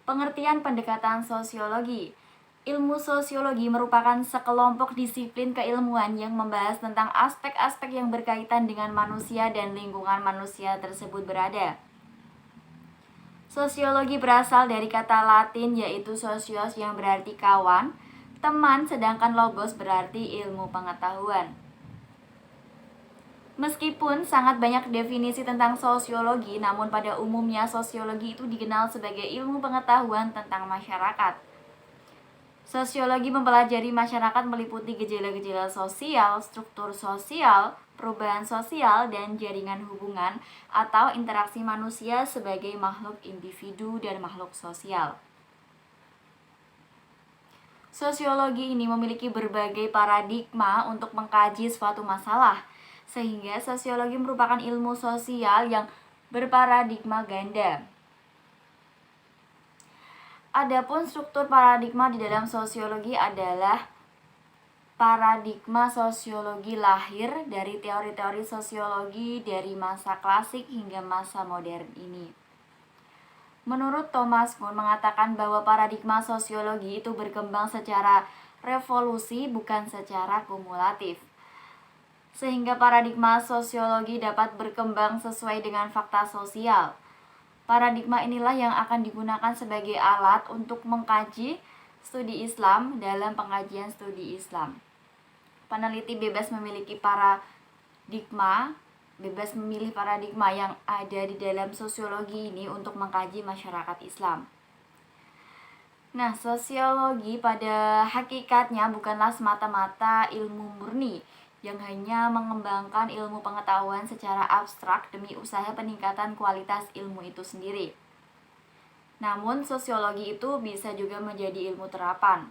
Pengertian pendekatan sosiologi. Ilmu sosiologi merupakan sekelompok disiplin keilmuan yang membahas tentang aspek-aspek yang berkaitan dengan manusia dan lingkungan manusia tersebut berada. Sosiologi berasal dari kata Latin yaitu socios yang berarti kawan, teman, sedangkan logos berarti ilmu pengetahuan. Meskipun sangat banyak definisi tentang sosiologi, namun pada umumnya sosiologi itu dikenal sebagai ilmu pengetahuan tentang masyarakat. Sosiologi mempelajari masyarakat meliputi gejala-gejala sosial, struktur sosial, perubahan sosial, dan jaringan hubungan atau interaksi manusia sebagai makhluk individu dan makhluk sosial. Sosiologi ini memiliki berbagai paradigma untuk mengkaji suatu masalah, sehingga sosiologi merupakan ilmu sosial yang berparadigma ganda. Adapun struktur paradigma di dalam sosiologi adalah paradigma sosiologi lahir dari teori-teori sosiologi dari masa klasik hingga masa modern ini. Menurut Thomas Kuhn mengatakan bahwa paradigma sosiologi itu berkembang secara revolusi bukan secara kumulatif. Sehingga paradigma sosiologi dapat berkembang sesuai dengan fakta sosial. Paradigma inilah yang akan digunakan sebagai alat untuk mengkaji studi Islam dalam pengkajian studi Islam. Peneliti bebas memilih paradigma yang ada di dalam sosiologi ini untuk mengkaji masyarakat Islam. Nah, sosiologi pada hakikatnya bukanlah semata-mata ilmu murni yang hanya mengembangkan ilmu pengetahuan secara abstrak demi usaha peningkatan kualitas ilmu itu sendiri. Namun, sosiologi itu bisa juga menjadi ilmu terapan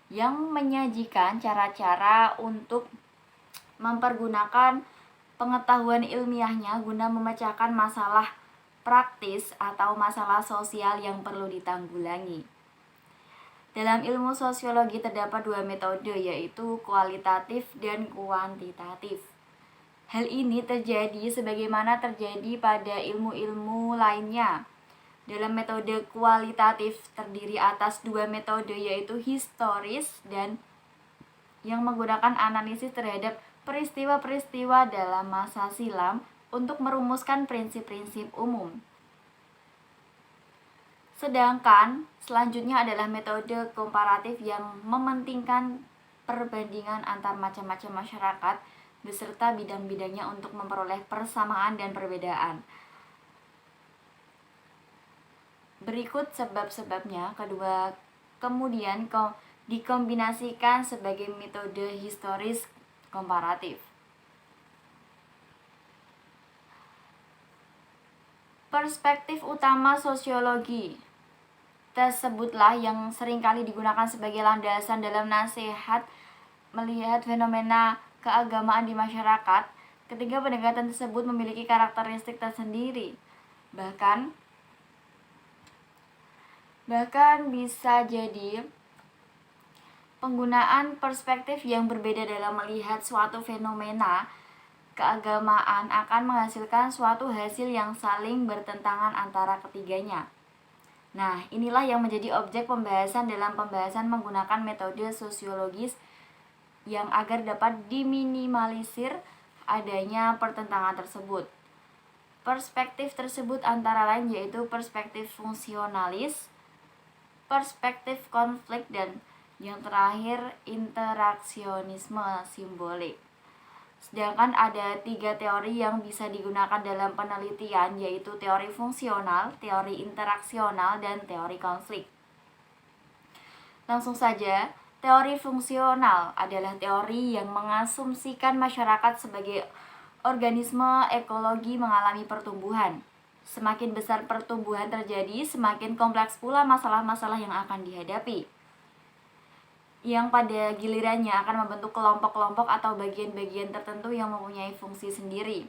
yang menyajikan cara-cara untuk mempergunakan pengetahuan ilmiahnya guna memecahkan masalah praktis atau masalah sosial yang perlu ditanggulangi. Dalam ilmu sosiologi terdapat dua metode, yaitu kualitatif dan kuantitatif. Hal ini terjadi sebagaimana terjadi pada ilmu-ilmu lainnya. Dalam metode kualitatif terdiri atas dua metode, yaitu historis dan yang menggunakan analisis terhadap peristiwa-peristiwa dalam masa silam untuk merumuskan prinsip-prinsip umum. Sedangkan selanjutnya adalah metode komparatif yang mementingkan perbandingan antar macam-macam masyarakat beserta bidang-bidangnya untuk memperoleh persamaan dan perbedaan. Berikut sebab-sebabnya, kemudian dikombinasikan sebagai metode historis komparatif. Perspektif utama sosiologi tersebutlah yang seringkali digunakan sebagai landasan dalam nasihat melihat fenomena keagamaan di masyarakat. Ketiga pendekatan tersebut memiliki karakteristik tersendiri. Bahkan bisa jadi penggunaan perspektif yang berbeda dalam melihat suatu fenomena keagamaan akan menghasilkan suatu hasil yang saling bertentangan antara ketiganya. Nah, inilah yang menjadi objek pembahasan dalam pembahasan menggunakan metode sosiologis yang agar dapat diminimalisir adanya pertentangan tersebut. Perspektif tersebut antara lain yaitu perspektif fungsionalis, perspektif konflik, dan yang terakhir interaksionisme simbolik. Sedangkan ada 3 teori yang bisa digunakan dalam penelitian, yaitu teori fungsional, teori interaksional, dan teori konflik. Langsung saja, teori fungsional adalah teori yang mengasumsikan masyarakat sebagai organisme ekologi mengalami pertumbuhan. Semakin besar pertumbuhan terjadi, semakin kompleks pula masalah-masalah yang akan dihadapi, yang pada gilirannya akan membentuk kelompok-kelompok atau bagian-bagian tertentu yang mempunyai fungsi sendiri.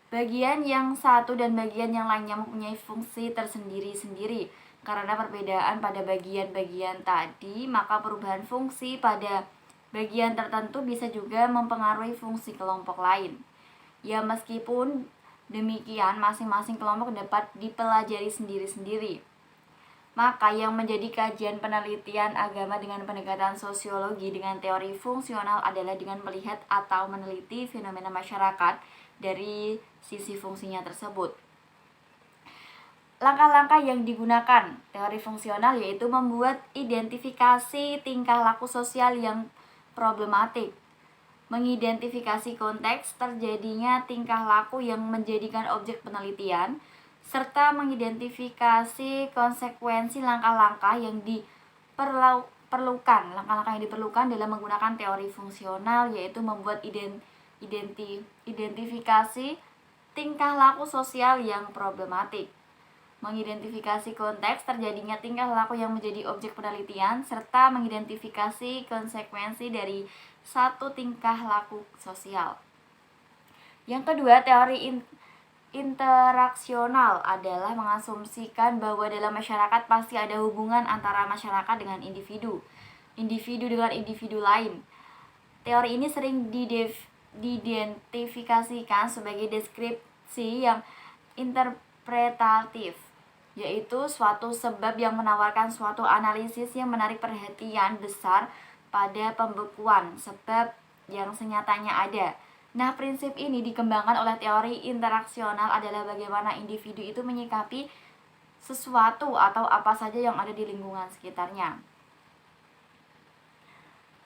Bagian yang satu dan bagian yang lainnya mempunyai fungsi tersendiri-sendiri. Karena perbedaan pada bagian-bagian tadi, maka perubahan fungsi pada bagian tertentu bisa juga mempengaruhi fungsi kelompok lain. Ya, meskipun Demikian, masing-masing kelompok dapat dipelajari sendiri-sendiri. Maka yang menjadi kajian penelitian agama dengan pendekatan sosiologi dengan teori fungsional adalah dengan melihat atau meneliti fenomena masyarakat dari sisi fungsinya tersebut. Langkah-langkah yang digunakan teori fungsional yaitu membuat identifikasi tingkah laku sosial yang problematik, mengidentifikasi konteks terjadinya tingkah laku yang menjadikan objek penelitian, serta mengidentifikasi konsekuensi langkah-langkah yang diperlukan dalam menggunakan teori fungsional, yaitu membuat identifikasi tingkah laku sosial yang problematik, mengidentifikasi konteks terjadinya tingkah laku yang menjadi objek penelitian, serta mengidentifikasi konsekuensi dari satu tingkah laku sosial. Yang kedua, teori interaksional adalah mengasumsikan bahwa dalam masyarakat pasti ada hubungan antara masyarakat dengan individu dengan individu lain. Teori ini sering diidentifikasikan sebagai deskripsi yang interpretatif, yaitu suatu sebab yang menawarkan suatu analisis yang menarik perhatian besar pada pembekuan sebab yang senyatanya ada. Nah, prinsip ini dikembangkan oleh teori interaksional adalah bagaimana individu itu menyikapi sesuatu atau apa saja yang ada di lingkungan sekitarnya.